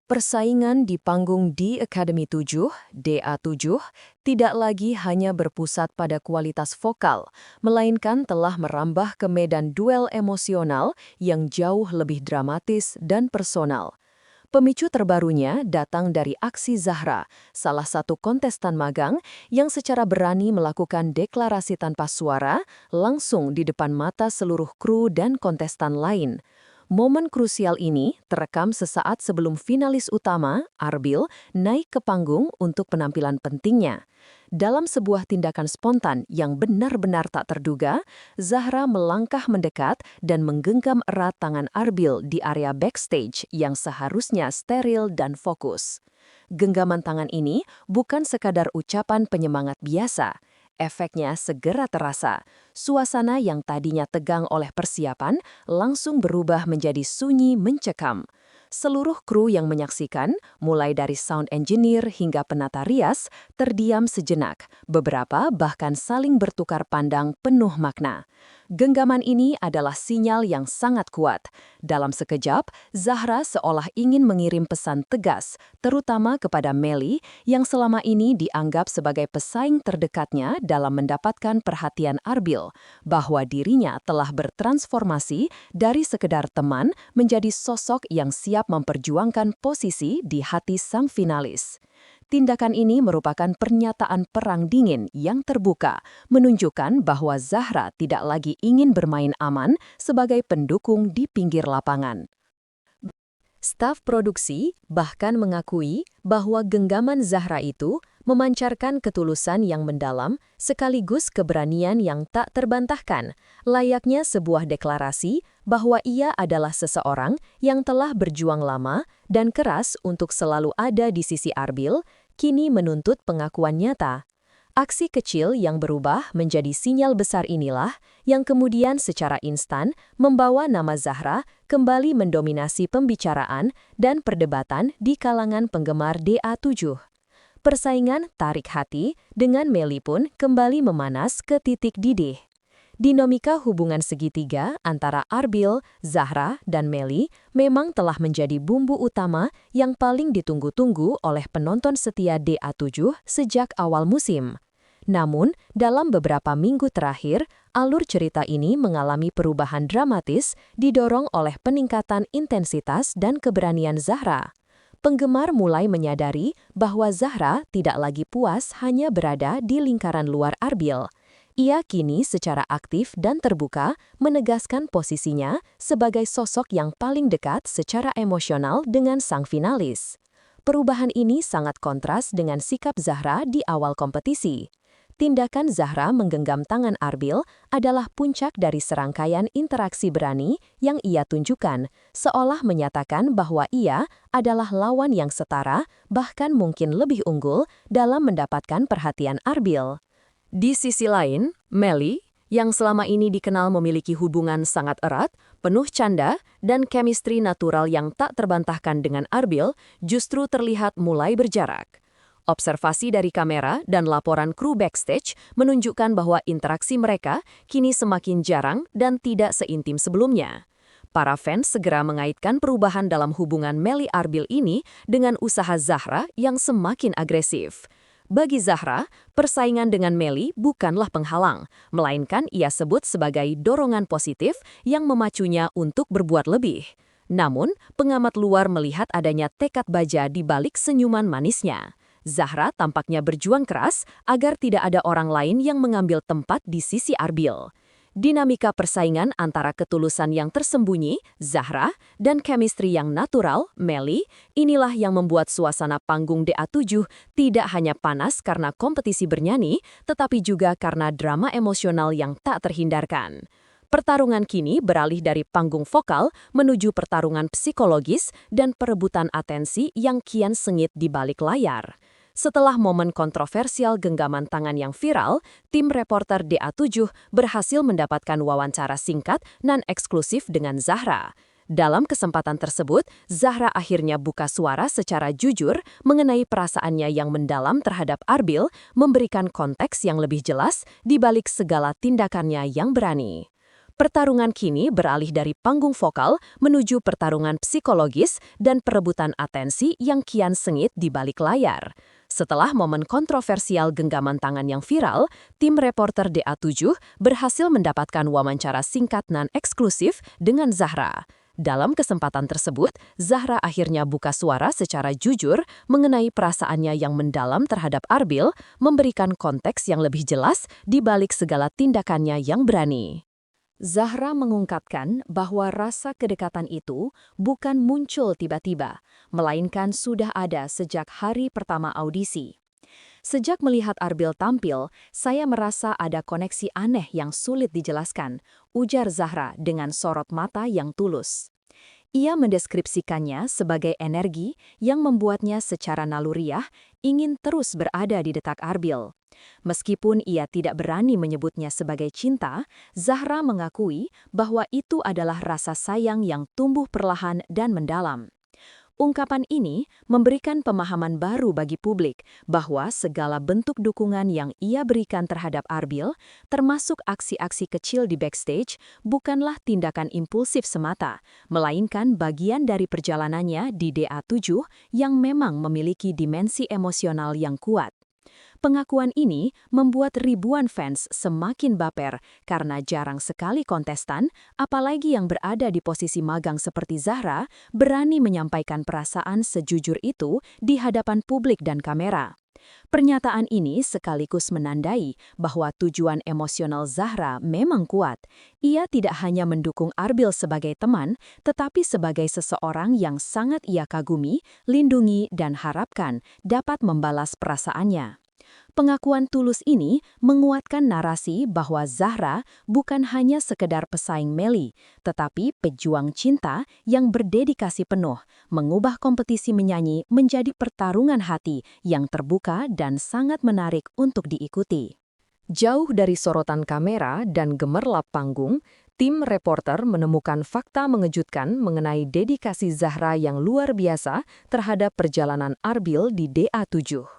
Persaingan di panggung di Academy 7, DA7, tidak lagi hanya berpusat pada kualitas vokal, melainkan telah merambah ke medan duel emosional yang jauh lebih dramatis dan personal. Pemicu terbarunya datang dari aksi Zahra, salah satu kontestan magang yang secara berani melakukan deklarasi tanpa suara langsung di depan mata seluruh kru dan kontestan lain. Momen krusial ini terekam sesaat sebelum finalis utama, Arbil, naik ke panggung untuk penampilan pentingnya. Dalam sebuah tindakan spontan yang benar-benar tak terduga, Zahra melangkah mendekat dan menggenggam erat tangan Arbil di area backstage yang seharusnya steril dan fokus. Genggaman tangan ini bukan sekadar ucapan penyemangat biasa. Efeknya segera terasa. Suasana yang tadinya tegang oleh persiapan langsung berubah menjadi sunyi mencekam. Seluruh kru yang menyaksikan, mulai dari sound engineer hingga penata rias, terdiam sejenak. Beberapa bahkan saling bertukar pandang penuh makna. Genggaman ini adalah sinyal yang sangat kuat. Dalam sekejap, Zahra seolah ingin mengirim pesan tegas, terutama kepada Melly yang selama ini dianggap sebagai pesaing terdekatnya dalam mendapatkan perhatian Arbil, bahwa dirinya telah bertransformasi dari sekedar teman menjadi sosok yang siap memperjuangkan posisi di hati sang finalis. Tindakan ini merupakan pernyataan perang dingin yang terbuka, menunjukkan bahwa Zahra tidak lagi ingin bermain aman sebagai pendukung di pinggir lapangan. Staf produksi bahkan mengakui bahwa genggaman Zahra itu memancarkan ketulusan yang mendalam sekaligus keberanian yang tak terbantahkan, layaknya sebuah deklarasi bahwa ia adalah seseorang yang telah berjuang lama dan keras untuk selalu ada di sisi Arbil, kini menuntut pengakuan nyata. Aksi kecil yang berubah menjadi sinyal besar inilah yang kemudian secara instan membawa nama Zahra kembali mendominasi pembicaraan dan perdebatan di kalangan penggemar DA7. Persaingan tarik hati dengan Melly pun kembali memanas ke titik didih. Dinamika hubungan segitiga antara Arbil, Zahra, dan Melly memang telah menjadi bumbu utama yang paling ditunggu-tunggu oleh penonton setia DA7 sejak awal musim. Namun, dalam beberapa minggu terakhir, alur cerita ini mengalami perubahan dramatis didorong oleh peningkatan intensitas dan keberanian Zahra. Penggemar mulai menyadari bahwa Zahra tidak lagi puas hanya berada di lingkaran luar Arbil. Ia kini secara aktif dan terbuka menegaskan posisinya sebagai sosok yang paling dekat secara emosional dengan sang finalis. Perubahan ini sangat kontras dengan sikap Zahra di awal kompetisi. Tindakan Zahra menggenggam tangan Arbil adalah puncak dari serangkaian interaksi berani yang ia tunjukkan, seolah menyatakan bahwa ia adalah lawan yang setara, bahkan mungkin lebih unggul dalam mendapatkan perhatian Arbil. Di sisi lain, Melly, yang selama ini dikenal memiliki hubungan sangat erat, penuh canda, dan chemistry natural yang tak terbantahkan dengan Arbil, justru terlihat mulai berjarak. Observasi dari kamera dan laporan kru backstage menunjukkan bahwa interaksi mereka kini semakin jarang dan tidak seintim sebelumnya. Para fans segera mengaitkan perubahan dalam hubungan Melly Arbil ini dengan usaha Zahra yang semakin agresif. Bagi Zahra, persaingan dengan Melly bukanlah penghalang, melainkan ia sebut sebagai dorongan positif yang memacunya untuk berbuat lebih. Namun, pengamat luar melihat adanya tekad baja di balik senyuman manisnya. Zahra tampaknya berjuang keras agar tidak ada orang lain yang mengambil tempat di sisi Arbil. Dinamika persaingan antara ketulusan yang tersembunyi, Zahra, dan chemistry yang natural, Melly, inilah yang membuat suasana panggung DA7 tidak hanya panas karena kompetisi bernyanyi, tetapi juga karena drama emosional yang tak terhindarkan. Pertarungan kini beralih dari panggung vokal menuju pertarungan psikologis dan perebutan atensi yang kian sengit di balik layar. Setelah momen kontroversial genggaman tangan yang viral, tim reporter DA7 berhasil mendapatkan wawancara singkat non-eksklusif dengan Zahra. Dalam kesempatan tersebut, Zahra akhirnya buka suara secara jujur mengenai perasaannya yang mendalam terhadap Arbil, memberikan konteks yang lebih jelas di balik segala tindakannya yang berani. Pertarungan kini beralih dari panggung vokal menuju pertarungan psikologis dan perebutan atensi yang kian sengit di balik layar. Setelah momen kontroversial genggaman tangan yang viral, tim reporter DA7 berhasil mendapatkan wawancara singkat non-eksklusif dengan Zahra. Dalam kesempatan tersebut, Zahra akhirnya buka suara secara jujur mengenai perasaannya yang mendalam terhadap Arbil, memberikan konteks yang lebih jelas di balik segala tindakannya yang berani. Zahra mengungkapkan bahwa rasa kedekatan itu bukan muncul tiba-tiba, melainkan sudah ada sejak hari pertama audisi. Sejak melihat Arbil tampil, saya merasa ada koneksi aneh yang sulit dijelaskan, ujar Zahra dengan sorot mata yang tulus. Ia mendeskripsikannya sebagai energi yang membuatnya secara naluriah ingin terus berada di detak Arbil. Meskipun ia tidak berani menyebutnya sebagai cinta, Zahra mengakui bahwa itu adalah rasa sayang yang tumbuh perlahan dan mendalam. Ungkapan ini memberikan pemahaman baru bagi publik bahwa segala bentuk dukungan yang ia berikan terhadap Arbil, termasuk aksi-aksi kecil di backstage, bukanlah tindakan impulsif semata, melainkan bagian dari perjalanannya di DA7 yang memang memiliki dimensi emosional yang kuat. Pengakuan ini membuat ribuan fans semakin baper karena jarang sekali kontestan, apalagi yang berada di posisi magang seperti Zahra, berani menyampaikan perasaan sejujur itu di hadapan publik dan kamera. Pernyataan ini sekaligus menandai bahwa tujuan emosional Zahra memang kuat. Ia tidak hanya mendukung Arbil sebagai teman, tetapi sebagai seseorang yang sangat ia kagumi, lindungi, dan harapkan dapat membalas perasaannya. Pengakuan tulus ini menguatkan narasi bahwa Zahra bukan hanya sekedar pesaing Melly, tetapi pejuang cinta yang berdedikasi penuh, mengubah kompetisi menyanyi menjadi pertarungan hati yang terbuka dan sangat menarik untuk diikuti. Jauh dari sorotan kamera dan gemerlap panggung, tim reporter menemukan fakta mengejutkan mengenai dedikasi Zahra yang luar biasa terhadap perjalanan Arbil di DA7.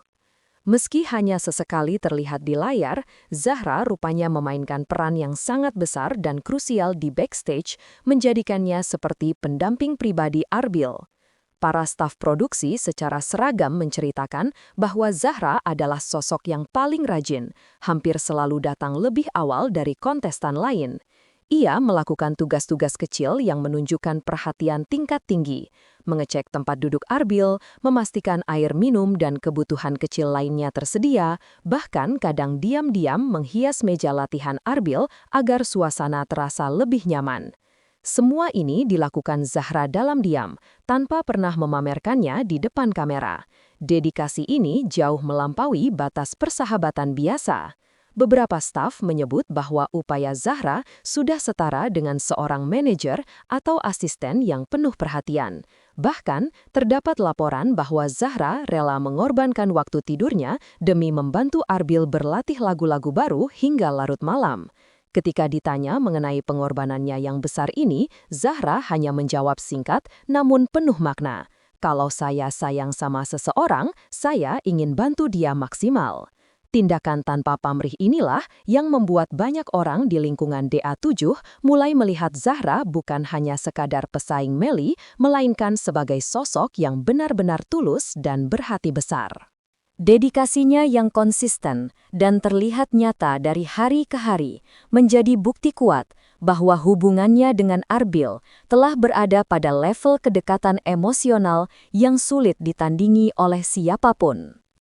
Meski hanya sesekali terlihat di layar, Zahra rupanya memainkan peran yang sangat besar dan krusial di backstage, menjadikannya seperti pendamping pribadi Arbil. Para staf produksi secara seragam menceritakan bahwa Zahra adalah sosok yang paling rajin, hampir selalu datang lebih awal dari kontestan lain. Ia melakukan tugas-tugas kecil yang menunjukkan perhatian tingkat tinggi, mengecek tempat duduk Arbil, memastikan air minum dan kebutuhan kecil lainnya tersedia, bahkan kadang diam-diam menghias meja latihan Arbil agar suasana terasa lebih nyaman. Semua ini dilakukan Zahra dalam diam, tanpa pernah memamerkannya di depan kamera. Dedikasi ini jauh melampaui batas persahabatan biasa. Beberapa staf menyebut bahwa upaya Zahra sudah setara dengan seorang manajer atau asisten yang penuh perhatian. Bahkan, terdapat laporan bahwa Zahra rela mengorbankan waktu tidurnya demi membantu Arbil berlatih lagu-lagu baru hingga larut malam. Ketika ditanya mengenai pengorbanannya yang besar ini, Zahra hanya menjawab singkat namun penuh makna. "Kalau saya sayang sama seseorang, saya ingin bantu dia maksimal." Tindakan tanpa pamrih inilah yang membuat banyak orang di lingkungan DA7 mulai melihat Zahra bukan hanya sekadar pesaing Melly, melainkan sebagai sosok yang benar-benar tulus dan berhati besar. Dedikasinya yang konsisten dan terlihat nyata dari hari ke hari menjadi bukti kuat bahwa hubungannya dengan Arbil telah berada pada level kedekatan emosional yang sulit ditandingi oleh siapapun.